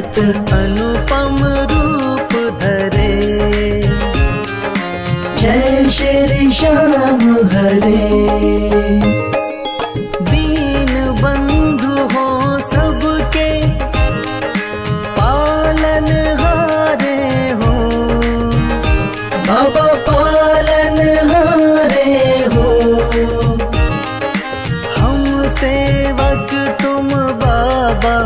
विराजत अनुपम रूप धरे। जय श्री श्याम हरे। दीन बंधु हो सबके पालन हारे हो। बाबा पालन हारे हो। हम सेवक तुम बाबा,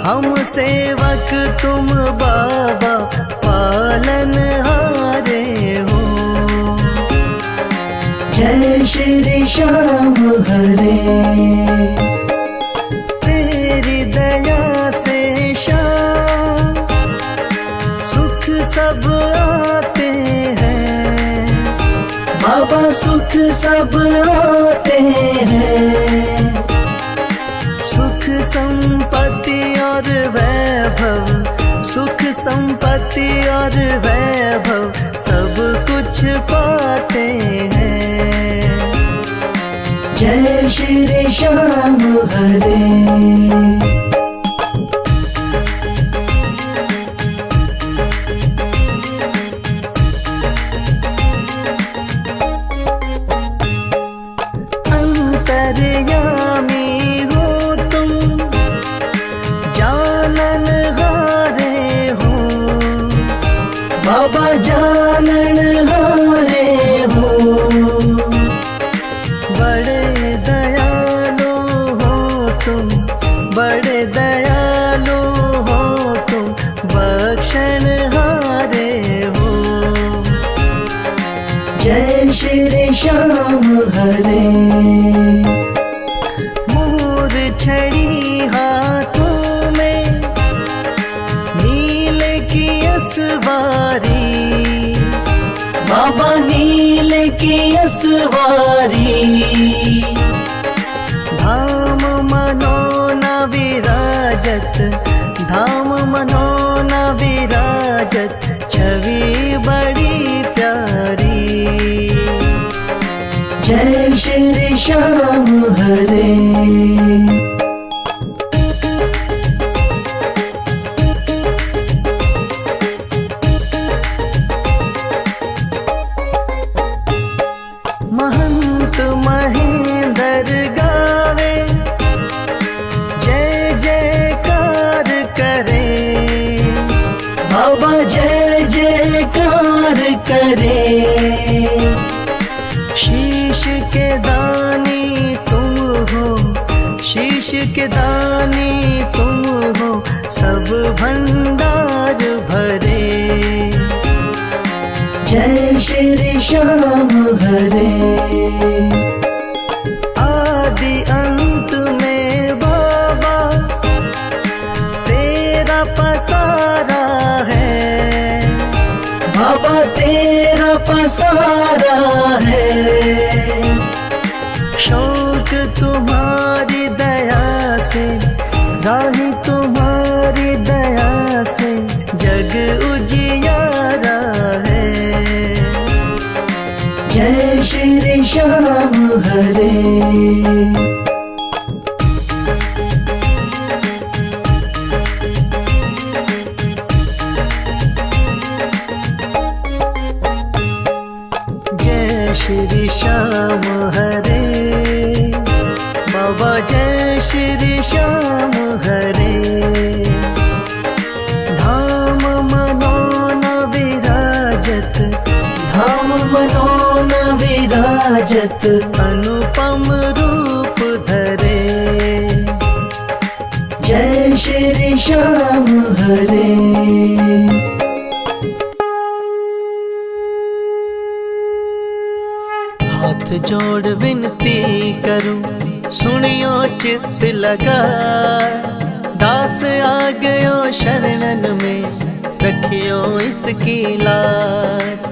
हम सेवक तुम बाबा, पालन हारे हो। जय श्री श्याम हरे। तेरी दया से श्याम सुख सब आते हैं। बाबा सुख सब आते हैं। सुख संपत्ति और वैभव, सुख संपत्ति और वैभव सब कुछ पाते हैं। जय श्री श्याम हरे। अंतर्यामी हो तुम, जानन हारे हो। बाबा जानन हारे हो। बड़े दयालु हो तुम, बड़े दयालु हो तुम, बख्शण हारे हो। जय श्री श्याम हरे। मोर छड़ी हाथों में, नील की असवारी। बाबा नील की असवारी। धाम मनोना विराजत, धाम मनोना विराजत, छवि बड़ी प्यारी। जय श्री श्याम हरे। महंत महेंद्र गावे, जय जयकार करे। बाबा जय जयकार करे। शीश के दानी तुम हो, शीश के दानी तुम हो, सब भंडार भरे। जय श्री श्याम हरे। आदि अंत में बाबा तेरा पसारा है। बाबा तेरा पसारा है। शौक तुम्हारी दया से, राही तुम्हारी दया से, जग उजियारा है। जय श्री श्याम हरे। जय श्री श्याम हरे। बाबा जय श्री श्याम हरे। धाम मनोना विराजत, धाम मनोना विराजत अनुपम रूप धरे। जय श्री श्याम हरे। हाथ जोड़ विनती करूं, सुनियो चित्त लगा। दास आ गयो शरणन में, रखियो इसकी लाज।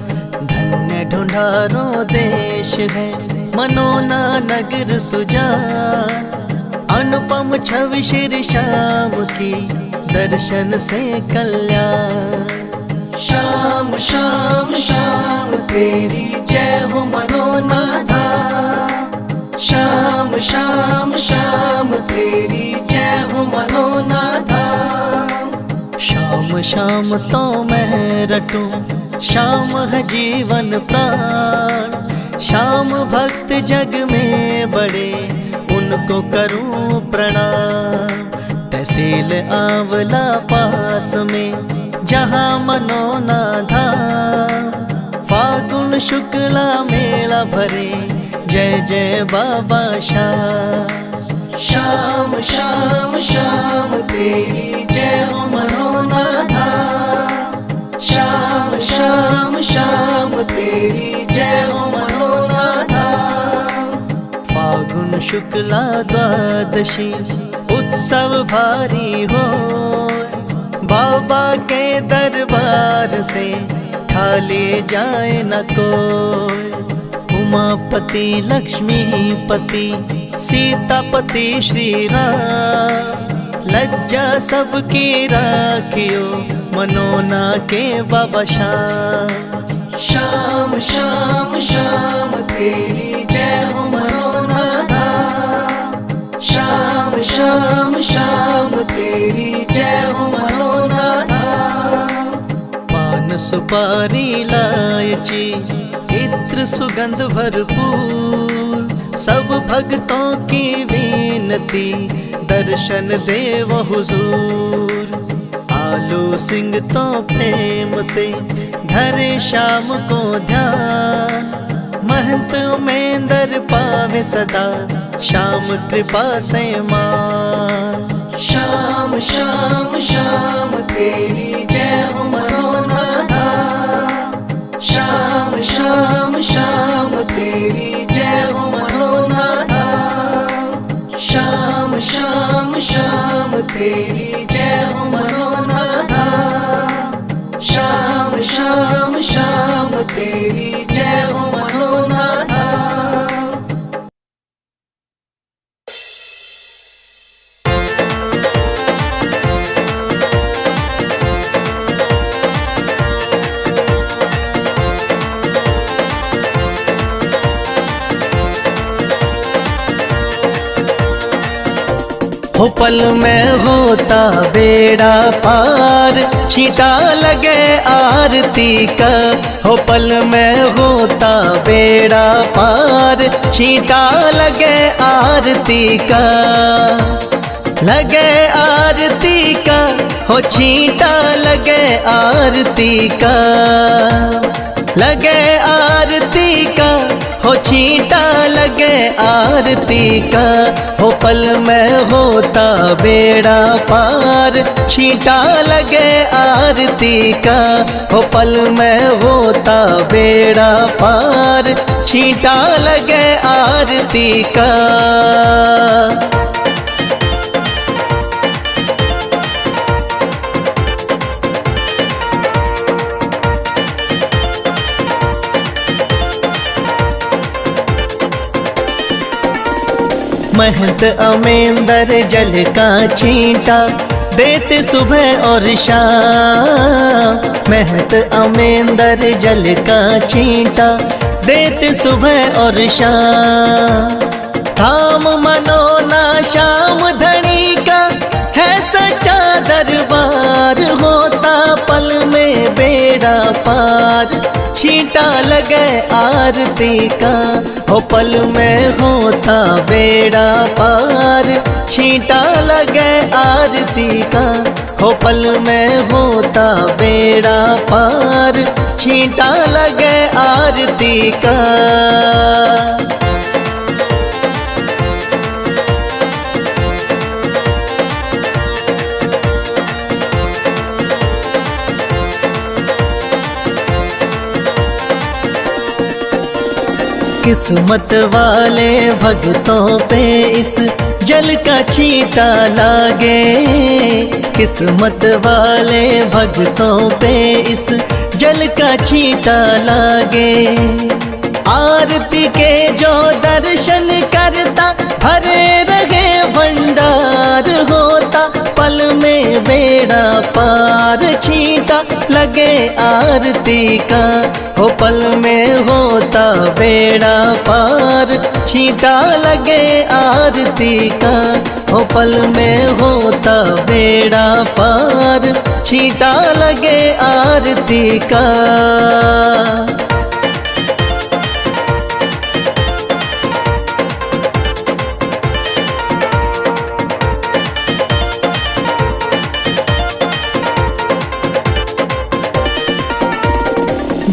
धन्य ढूंढारो देश है, मनोना नगर सुजान। अनुपम छवि श्री श्याम की, दर्शन से कल्याण। श्याम श्याम श्याम तेरी जय हो मनोनाथा। श्याम श्याम श्याम तेरी जय हो मनोनाथा। शाम शाम तो मैं रटूं, शाम है जीवन प्राण। शाम भक्त जग में बड़े, उनको करूं प्रणाम। तहसील आंवला पास में, जहाँ मनोना धाम। फागुन शुक्ला मेला भरे, जय जय बाबा श्याम। श्याम श्याम श्याम तेरी जय हो मनोना धाम। श्याम श्याम श्याम तेरी जय हो मनोना धाम। फागुन शुक्ला द्वादशी उत्सव भारी हो, बाबा के दरबार से खाली जाए न कोई। उमापति लक्ष्मीपति सीतापति श्री राम, लज्जा सबकी राखियो मनोना के बाबा श्याम। श्याम श्याम श्याम तेरी जय हो मनोना धाम। श्याम श्याम श्याम तेरी जय हो मनोना धाम। पान सुपारी लायची इत्र सुगंध भरपूर, सब भक्तों की विनती दर्शन देव हुजूर। आलू सिंह तो प्रेम से धरे शाम को ध्यान, महंत उमेंदर पावे सदा श्याम कृपा से मान। श्याम श्याम श्याम तेरी जय हो मनोना धाम। श्याम श्याम श्याम तेरी जय हो मनोना धाम। श्याम श्याम श्याम तेरी जय हो मनोना धाम। श्याम श्याम श्याम तेरी जय हो मनोना धाम। हो पल में होता बेड़ा पार, छींटा लगे आरती का। हो पल में होता बेड़ा पार, छींटा लगे आरती का। लगे आरती का, हो छींटा लगे आरती का। लगे आरती का, हो छींटा लगे आरती का। हो पल में होता बेड़ा पार, छींटा लगे आरती का। हो पल में होता बेड़ा पार, छींटा लगे आरती का। महंत अमेंदर जल का छींटा देते सुबह और शाम। महंत अमेंदर जल का छींटा देते सुबह और शाम। थाम मनोना श्याम धनी का है सच्चा दरबार, होता पल में बेड़ा पार, छींटा लगे आरती का। हो पल में होता बेड़ा पार, छींटा लगे आरती का। हो पल में होता बेड़ा पार, छींटा लगे आरती का। किस्मत वाले भक्तों पे इस जल का छींटा लागे। किस्मत वाले भक्तों पे इस जल का छींटा लागे। आरती के जो दर्शन करता भरे रहे भंडार, होता पल में बेड़ा पार, छींटा लगे आरती का, हो पल में होता बेड़ा पार। छींटा लगे आरती का, हो पल में होता बेड़ा पार। छींटा लगे आरती का।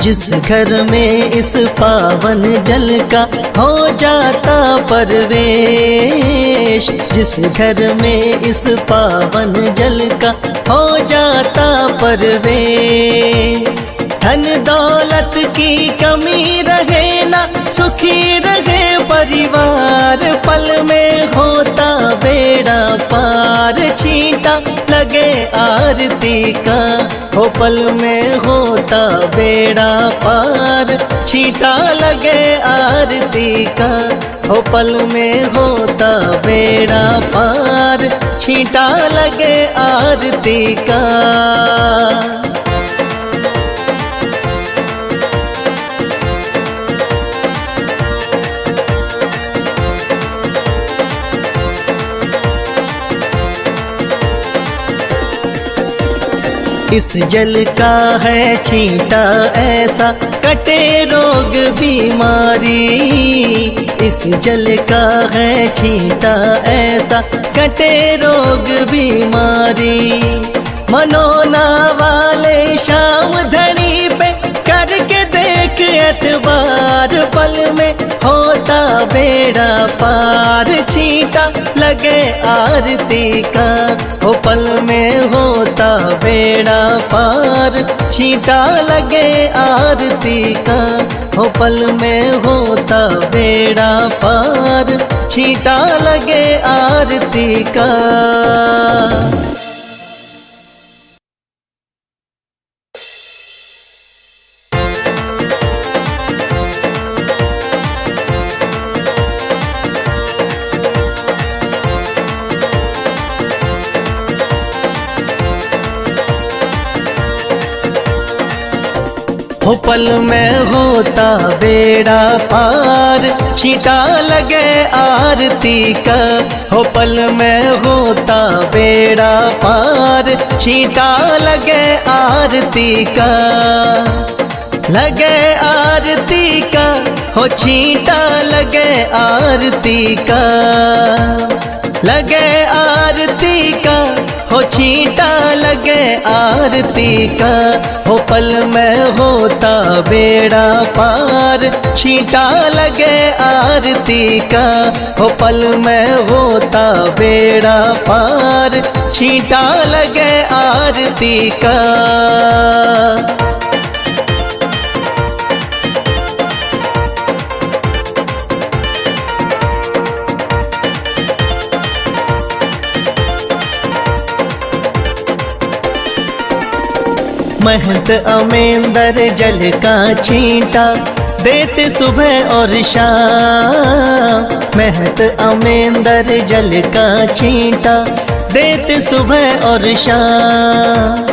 जिस घर में इस पावन जल का हो जाता परवेश, जिस घर में इस पावन जल का हो जाता परवेश। धन दौलत की कमी रहे ना, सुखी रहे परिवार। पल में होता बेड़ा पार। छींटा लगे आरती का, हो पल में होता बेड़ा पार। छींटा लगे आरती का, हो पल में होता बेड़ा पार। छींटा लगे आरती का। इस जल का है छींटा ऐसा, कटे रोग बीमारी। इस जल का है छींटा ऐसा, कटे रोग बीमारी। मनोना वाले शाम धनी पे करके देख एतबार। पल में होता बेड़ा पार। छींटा लगे आरती का, हो पल में होता बेड़ा पार। छींटा लगे आरती का, हो पल में होता बेड़ा पार। छींटा लगे आरती का। हो पल में होता बेड़ा पार। छींटा लगे आरती का, हो पल में होता बेड़ा पार। छींटा लगे आरती का। लगे आरती का, हो छींटा लगे आरती का। लगे आरती का, हो छींटा लगे आरती का। हो पल में होता बेड़ा पार। छींटा लगे आरती का, हो पल में होता बेड़ा पार। छींटा लगे आरती का। महंत अमेंदर जल का छींटा देते सुबह और शाम। महंत अमेंदर जल का छींटा देते सुबह और शाम।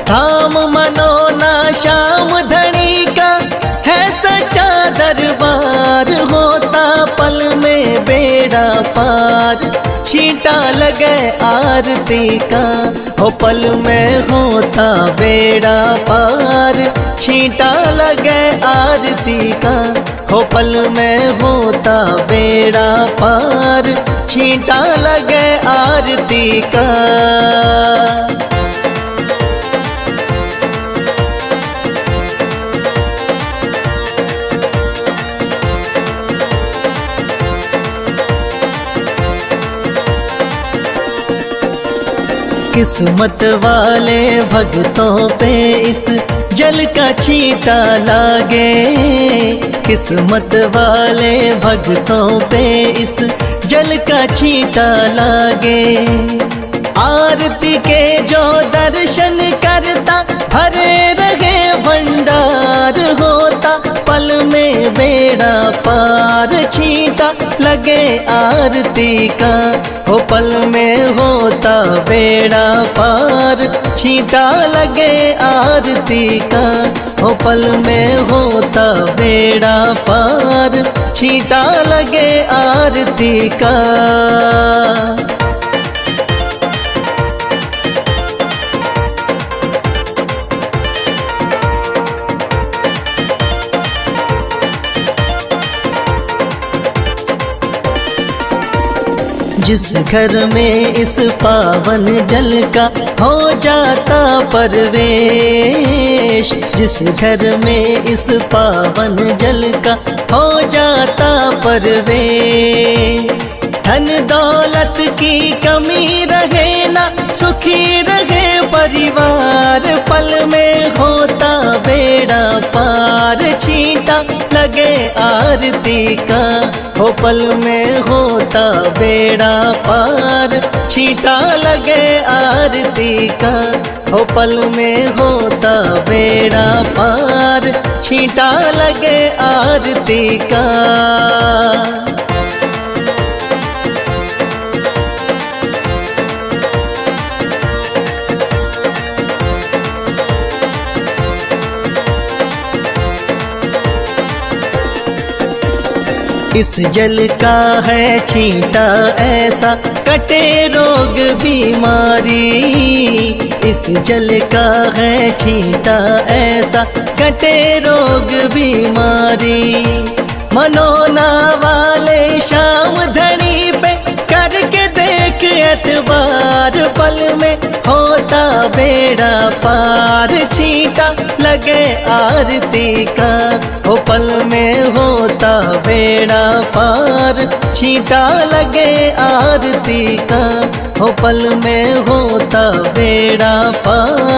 थाम मनोना शाम धनी का है सच्चा दरबार। होता पल में बेड़ा पार। छींटा लगे आरती का, हो पल में होता बेड़ा पार। छींटा लगे आरती का, हो पल में होता बेड़ा पार। छींटा लगे आरती का। किस्मत वाले भक्तों पे इस जल का छींटा लागे। किस्मत वाले भक्तों पे इस जल का छींटा लागे। आरती के जो दर्शन करता भरे रहे भंडार। होता पल में बेड़ा बेड़ा पार, छींटा लगे आरती का, हो पल में होता बेड़ा पार, छींटा लगे आरती का, हो पल में होता बेड़ा पार, छींटा लगे आरती का। जिस घर में इस पावन जल का हो जाता परवेश, जिस घर में इस पावन जल का हो जाता परवेश, धन दौलत की कमी रहे ना, सुखी रहे परिवार, पल में होता बेड़ा पार, छींटा लगे आरती का, हो पल में होता बेड़ा पार, छींटा लगे आरती का, हो पल में होता बेड़ा पार, छींटा लगे आरती का। इस जल का है छींटा ऐसा, कटे रोग बीमारी, इस जल का है छींटा ऐसा, कटे रोग बीमारी, मनोना वाले शाम धनी पे करके देख एतबार, पल में होता बेड़ा पार, छींटा लगे आरती का, हो पल में होता बेड़ा पार, छींटा लगे आरती का, हो पल में होता बेड़ा पार।